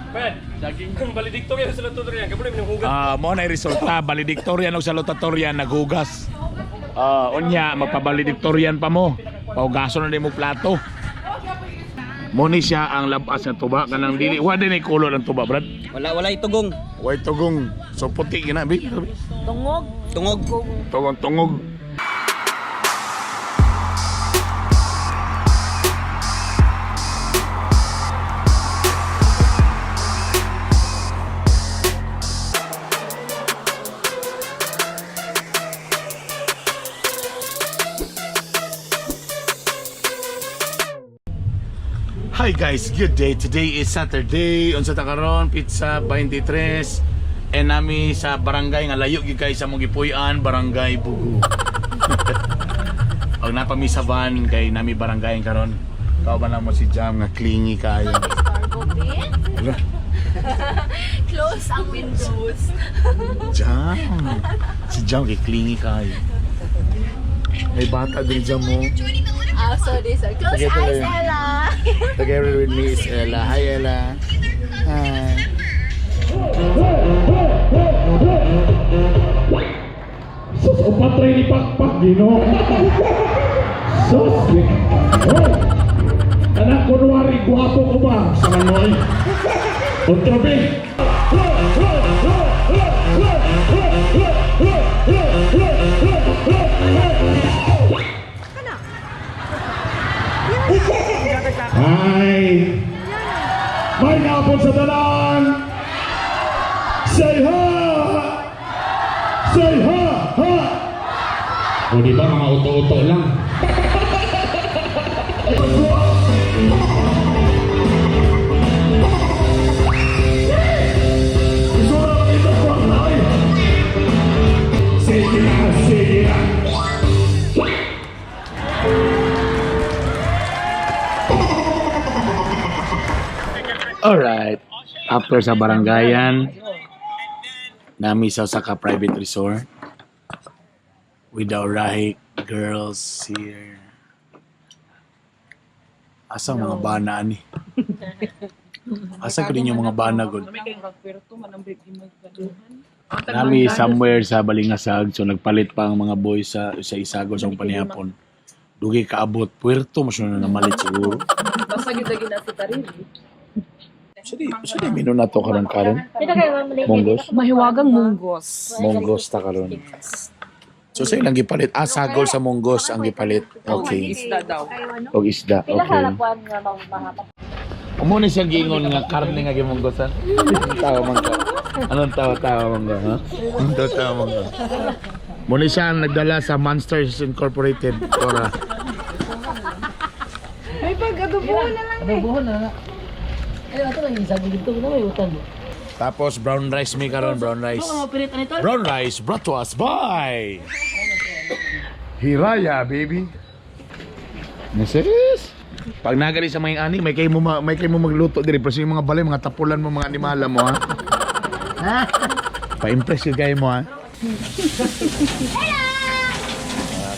Fred, daging valedictorian sa salutatorian. Kamu na hugas. Mo na resulta valedictorian o salutatorian naghugas. Unya magpa-valedictorian pa mo. Paugason na mo plato. Mo ni siya ang labas ng tuba kanang dili. Wa din ay kulo ng tuba, brad. Wala itugong. Way tugong. So puti gina bi. Tungog. Tungog. Hi guys, good day. Today is Saturday. Unsa ta karon? Pizza 23. And nami sa barangay nga layo gyud kay sa mong gipuy-an, Barangay Bugu. Og napami sa van kay nami barangay karon. Kauban na mo si Jam nga clingy kayo. Close ang windows. Jam. Si Jam kay clingy kayo. May bata din Jam mo. Sorry. Close eyes, Ella. Together with me is Ella. Hi Ella. Hi. Sus, o patray ni Pakpak, Gino. Sus, anak kunwari, guwapo ko ba? Sa manoy. Ontrobe. Hi. May napon sa tanan. Say ha! Say ha! Ha! O di ba mga uto-uto lang? Sige na! Alright. After sa barangayan, nami sa ka private resort with our right girls here. Asa ang mga bana ni? Asa ko din yung mga bana gud? Nami somewhere sa Balingasag, so nagpalit pa ang mga boys sa Isagos ang panihapon. Dugi kaabot Puerto mo na namalit siguro. Basta gid-gid na si Tarili. Sudi mino na to karon. Munggos. Mahiwagang munggos. Munggos ta karon. So sa ilang gipalit, sagol sa munggos ang gipalit. Okay. Isda daw. Og isda. Okay. Amo ni siya giingon nga karne nga gimunggosan. Tawa man ka. Anong tawa man ka, ha? Anong tawa man ka? Mo ni siya ang nagdala sa Monsters Incorporated para May pag-adobohan na lang. Adobohan na lang. Ato lang yung sabi dito na may utang. tapos brown rice mi karon, brown rice. Brown rice brought to us by Hiraya, baby. Mrs. Pag nagali sa mga ani, may kayo mo magluto diri pero yung mga balay, mga tapulan mo, mga animala mo, ha. Pa-impress yung kayo mo, ha.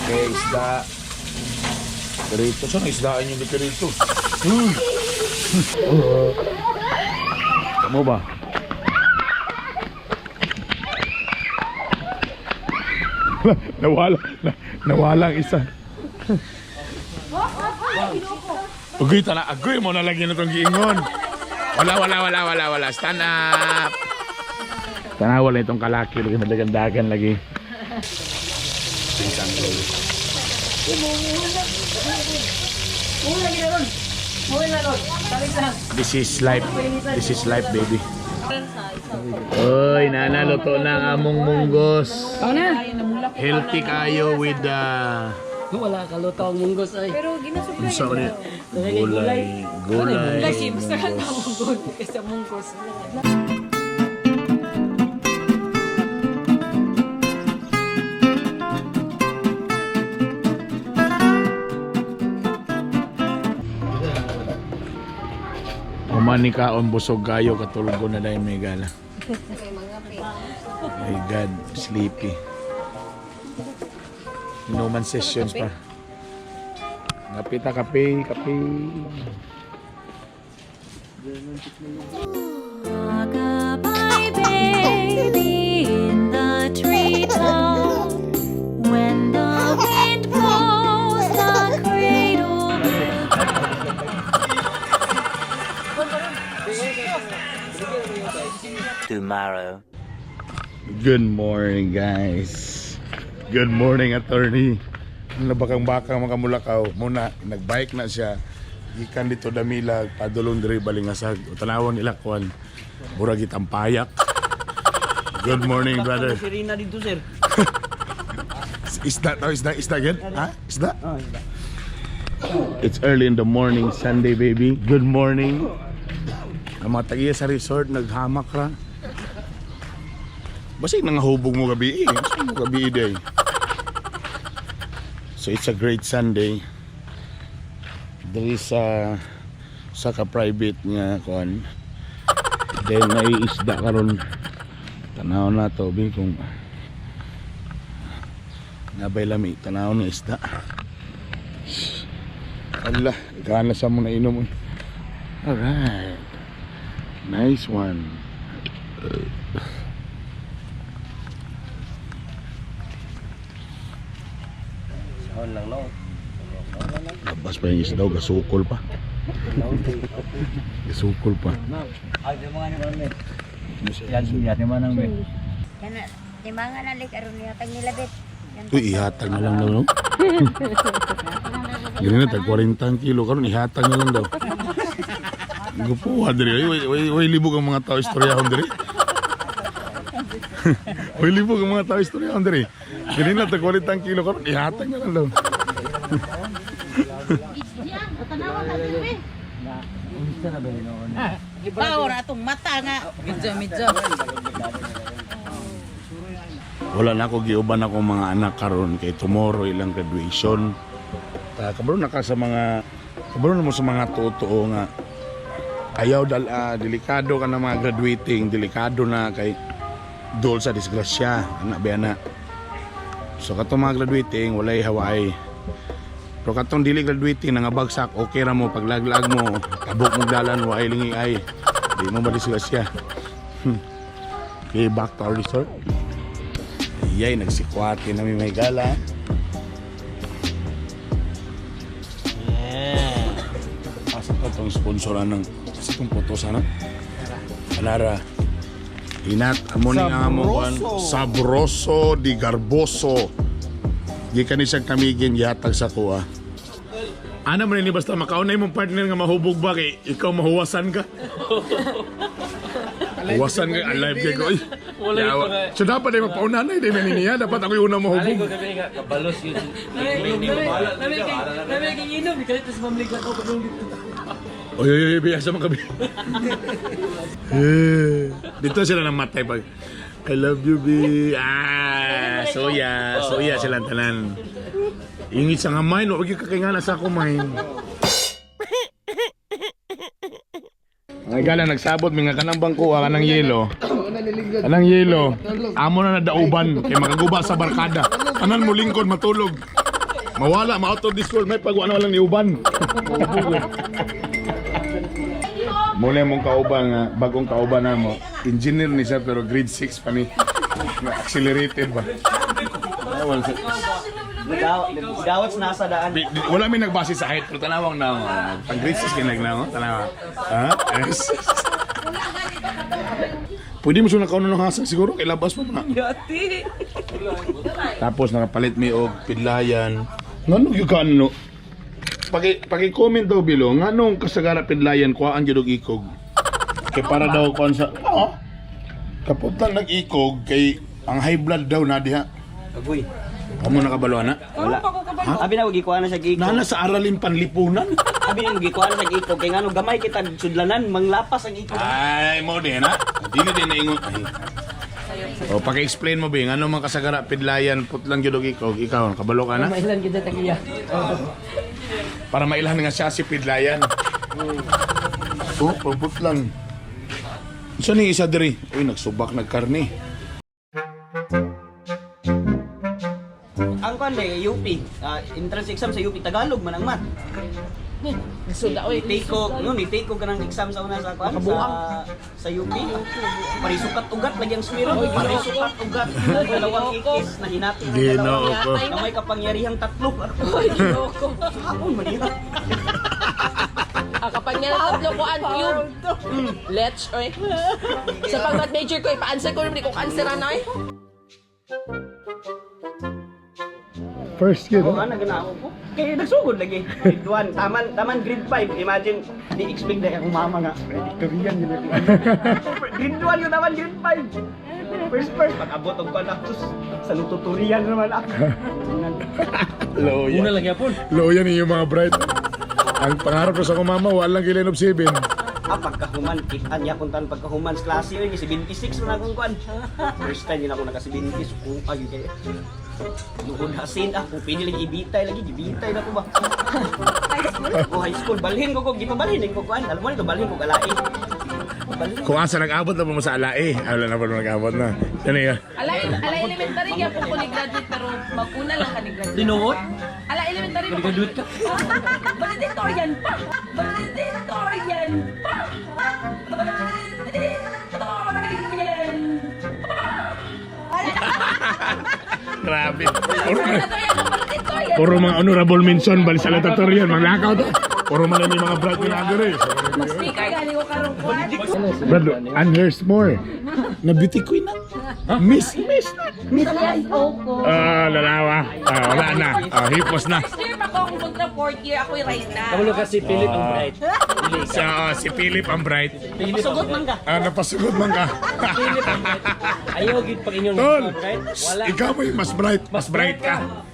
Okay, isda. Perito, saan isdaan yung perito? Kamu ba? nawala ang isa. Agoy mo na lagi na itong giingon. Wala. Stand up. Tanawa lang itong kalaki. Lagi madagandagan lagi. This is life, baby. Oy, nana, luto na ang among munggos. Healthy kayo with Wala ka luto ang munggos ay. Pero ginasubra unsa ulit? Gulay. Basta ka na munggos kasi munggos. Umani ka on busog kayo katulog ko na dahil may gala. My God, sleepy. Inuman sessions pa. Kapita, kape. Rock-a-bye baby in the treetop. When the wind blows the cradle. Tomorrow. Good morning, guys. Good morning, attorney. Ang bakang-bakang mga mulakaw. Muna, nagbike na siya. Ikan dito Damilag, padulong diri Balingasag. O tanawang nila kuan. Murag itang payak. Good morning, brother. Sirina dito, sir. Isda tau, isda again? Ha? Isda? Oh, isda. It's early in the morning, Sunday, baby. Good morning. Ang mga tagiya sa resort, naghamak ra. Basig nangahubog mo gabi eh. Basig mo gabi day. So it's a great Sunday. There is sa ka-private nga kuan. Then naiisda karon. Tanaw na to bi kung nabay lami tanaw na isda. Allah, gana sa mo na inom. Alright. Nice one. Sahon lang, no? Labas pa yung isdaw, gasukol pa. Gasukol pa. Ay, di mga naman, men. Yan, di mga naman, men. Kana timangan na lik aron niya tag nilabit. Uy, ihatag na lang daw, no? Ganun na, tag 40 kilo. Karon ihatag na lang daw. Gupuha diri. Way libog ang mga tao istoryahon diri. Way libog ang mga tao istoryahon diri. Ganun na, tag 40 kilo. Karon ihatag na lang daw. Ibaw na itong mata nga. Medyo. Wala na ako giuban ako mga anak karon kay tomorrow ilang graduation. Kabalo na ka sa mga kabalo na mo sa mga totoo nga ayaw delikado ka na mga graduating, delikado na kay dol sa disgrasya, anak ba na. So katong mga graduating walay haway. Pero katong dili graduating nga bagsak, okay ra mo paglaglag mo, tabok mo dalan way lingi ay. Di mo ba disgrasya. Okay, back to our resort. Yay, nagsikwate na may gala. Yeah. Asa pa itong sponsoran ng asa itong photo sana? Alara. Inat, amon nga mo kan Sabroso di Garboso. Di ka ni siyang kamigin yatag sa kuha. Ano man ni basta makaunay mong partner nga mahubog ba kay ikaw mahuwasan ka? Huwasan ka, alive kay ko. Wala ito nga. So dapat ay magpauna na, hindi man niya. Dapat ako yung unang Alay mahubog. ko gabi nga, kabalos yun. Nami kay inom, ikalit sa mamliglat ako kadung dito. Oy, biyasa mo kami. Dito sila namatay pag I love you, B. Soya silang tanan. Yung isang amain, wag yung kakingana sa ako, main. Ang gala nagsabot mga kanang bangko kanang yelo. Kanang yelo. Amo na nadauban kay makaguba sa barkada. Tanan mo lingkod matulog. Mawala ma out of this world may pagwa na walang niuban. Muna mong kauban nga bagong kauban namo. Engineer ni siya pero grade 6 pa ni. Accelerated ba? Gawats nasa daan. Wala may nagbase sa height pero tanawang na mo. Pag grade 6 kinag na mo, tanawa. Ha? Yes. Pwede mo siya nakaunan ng hasang siguro kay labas mo na. Yati. Tapos nakapalit mi og pidlayan. Ngano gyud ka ano? Paki-comment daw below nganong kasagara pidlayan kuhaan gyud og ikog. Kay para daw kon sa kaputang nag-ikog kay ang high blood daw na diha. Agoy. Amo nakabalo na? Wala. Abi na gikuha na sa giko. Nana sa aralin panlipunan. Abi na gikuha na sa giko kay ngano gamay kita sudlanan manglapas ang iko. Ay, mo din ha? Dili din na ingon. O, paki-explain mo ba, ano mga kasagara, pidlayan, putlang judog ikog, ikaw, kabalo ka na? Mailan kita tagiya. Para mailan nga siya si pidlayan. Oh, pagputlang. So ni isa diri, uy, nagsubak nagkarni. Ang kan UP, entrance exam sa UP Tagalog man ang math. Suda oy. Take ko, kanang exam sa una sa kwan sa UP. Parisukat ugat lagi ang swero, parisukat ugat. Dalawang ikis na hinati ng Ginoo ko. na may kapangyarihang tatlo. Ay, ginoko. Hapon manira. Kapangyarihan tatlo ko ang cube. Let's oy. Sa pag major ko ipa-answer ko rin ko answeran oy. First year. Oo, naganaw ko. Kaya nagsugod lagi. Grade 1, taman grade 5. Imagine, di expect na akong mama nga. Predictorian yun ako. Grade 1 yun naman, grade 5. First, pag-abot og panapos sa tutorial naman ako. Loya. Una lang yapon. Loya ni yung mga bright. Ang pangarap ko sa kumama, walang kilin of 7. Pagkahuman, anya kung tan pagkahuman sa klase yun, 76 na akong kwan. First time yun ako naka-70, ay kaya. Lugod hasin ako, piniling ibitay lagi, ibitay na ko ba? High school, balhin ko gipabalhin ko kwan. Alam mo nito, balhin ko galai. Kung asa nag-abot na po mo sa alae, wala na po nag-abot na. Yan eh. Ala elementary kaya po ko ni-graduate pero maguna lang ka ni-graduate. Tinuot? Ala elementary mo. Graduate ka. Valedictorian pa! Valedictorian pa! Valedictorian! Grabe. Valedictorian pa! Valedictorian! Puro mga honorable mention, bali sa latatorian, mga lakaw to. Puro man yung mga bright pinagari. Speaker gani ko karong kwan. Brad, unhears more. Na beauty queen na. Miss na. Yes, opo. Lalawa. Wala na. Hipos na. First year pa ko kung kontra fourth year ako right na. Kamulo ka si Philip ang bright. Si Philip ang bright. Pasugot man ka. Napasugod man ka. Philip ang bright. Ayaw gid pag inyong Tol, bright. Wala. ikaw mo yung mas bright. Mas bright ka.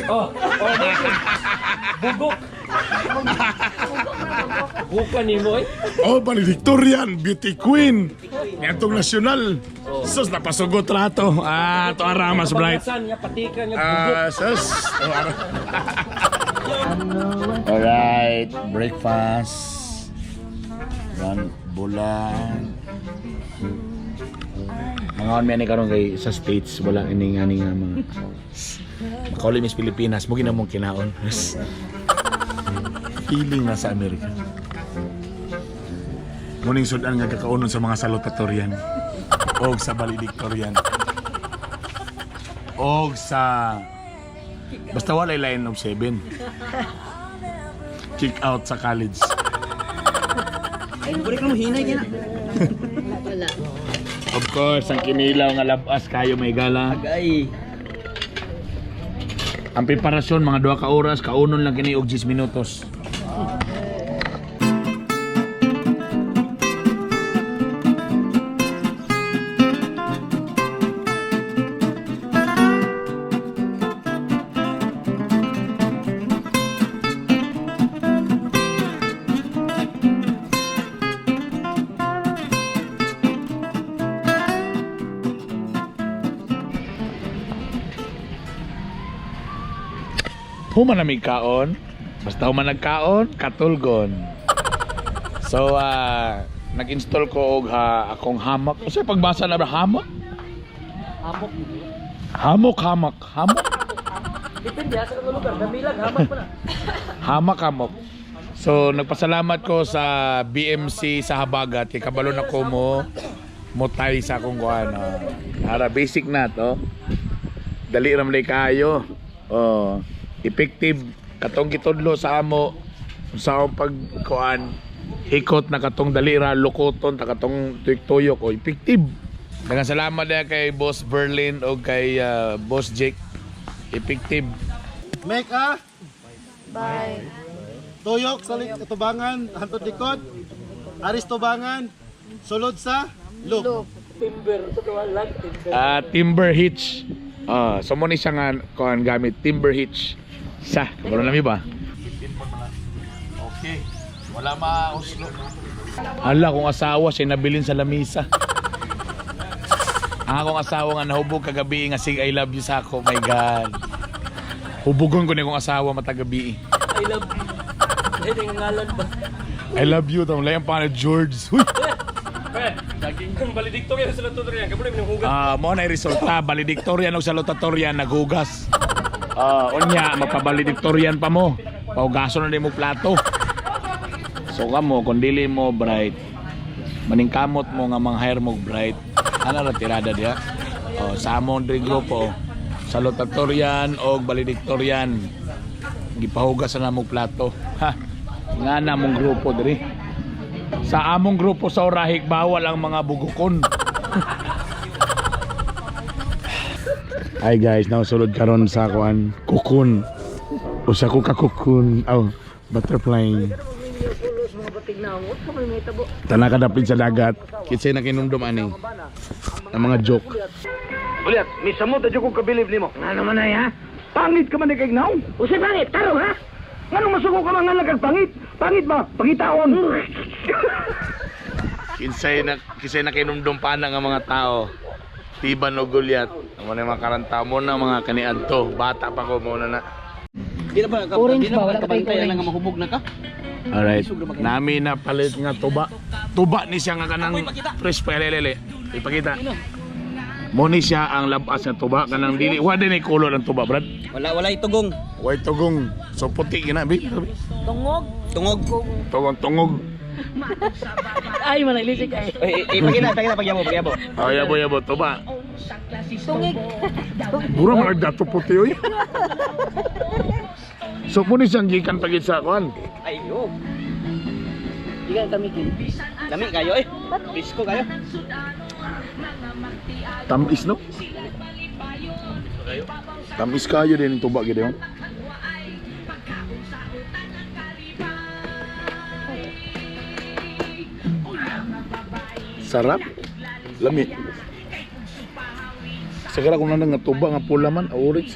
Oh, bugok. Bukan ni mo eh. Oh, valedictorian, beauty queen. Niyatong nasyonal. Sus, napasugot rato. Ito ara mas bright. Pagkasan niya, patikan niya, bugok. Sus. Alright, breakfast. Yan, bulan. Mga on may karon kay sa States, wala ini nga mga Makauli Miss Pilipinas, mo ginamong kinaon. Feeling na sa Amerika. Muning sudan nga kakaunon sa mga salutatorian. Og sa valedictorian. Og sa basta walay line of 7. Kick out sa college. Balik mo hinay gina. Of course, ang kinilaw nga labas kayo may gala. Agay. Ang preparasyon mga 2 ka oras, kaunon lang kini og 10 minutos. Human na may kaon, basta human nagkaon, katulgon. So, nag-install ko og akong hamak. Kasi pagbasa na ba hamak? Hamok. Depende sa kung lugar, damilag hamak pa na. Hamak. So, nagpasalamat ko sa BMC sa Habagat. Kabalo na ko mo tay sa akong kuhan. Para basic na to. Dali ramlay kayo. Effective katong gitudlo sa amo sa akong pagkuan hikot na katong dalira lukoton ta katong tuyok o effective. Daghang salamat na kay Boss Berlin o kay Boss Jake. Effective. Make a bye. Tuyok sa tubangan, hantod likod. Aris tubangan, sulod sa loop. Timber hitch. So mo ni siya nga kuan gamit timber hitch. Sa, kabalo nami ba? Okay. Wala ma-uslo. Hala, kung asawa siya nabilin sa lamisa. Ang akong asawa nga nahubog kagabi nga sig I love you sa ako. My God. Hubugon ko na kong asawa matagabi. I love you. Ay, yung ngalan ba? I love you. Tama lang yung pangalan George. Huy! Laging yung valedictorian sa tutorial. Kamulo yung hugas. Mo na resulta. Valedictorian o salutatorian naghugas. Unya, magpa-valedictorian pa mo. paugason na nimo plato. So kamo kung dili mo bright, maningkamot mo nga mga hair mo bright, ana ra tirada diha. O sa among diri grupo, salutatorian o valedictorian, gipahugas na mo plato. Ha. Nga na mong grupo diri. Sa among grupo sa Urahig bawal ang mga bugukon. Hi guys, nausulod karon sa kuan kukun. Usa ko ka kukun, butterfly. Tanah kadapit sa dagat. Kinsay na kinumdum ani. Ang mga joke. Ulit, misa mo, tadyo ko kabilib ni mo. Nga naman ay ha? Pangit ka man na kagnaw? Usay pangit, taro ha? Nga nung masuko ka man nga pangit? Pangit ba? Pangitaon. Kinsay na kinumdum pa na nga mga tao. Tiban o Gulyat. Ang mga karanta mo na mga kaniadto. Bata pa ko muna na. Di na ba kabantay na nga mahubog na ka? Alright. Nami na palit nga tuba. Tuba ni siya nga kanang fresh pa lele. Ipakita. Mo ni siya ang labas nga tuba kanang dili. Wa din ay kulo ng tuba, Brad. Wala itugong. Way tugong. So puti gina bi. Tungog. Tungog. Ay, manalisik ay. Ipakita pagyabo. Oh, yabo tuba. Bura man dato puti oy. So mo ni siyang gikan pagit sa kuan. Ayo. Ikan kami kayo eh. Bisko kayo. Tamis no? Tamis kayo din yung tuba gid yun. Sarap. Lami. Segera kung nang nga tuba nga pula man, orange.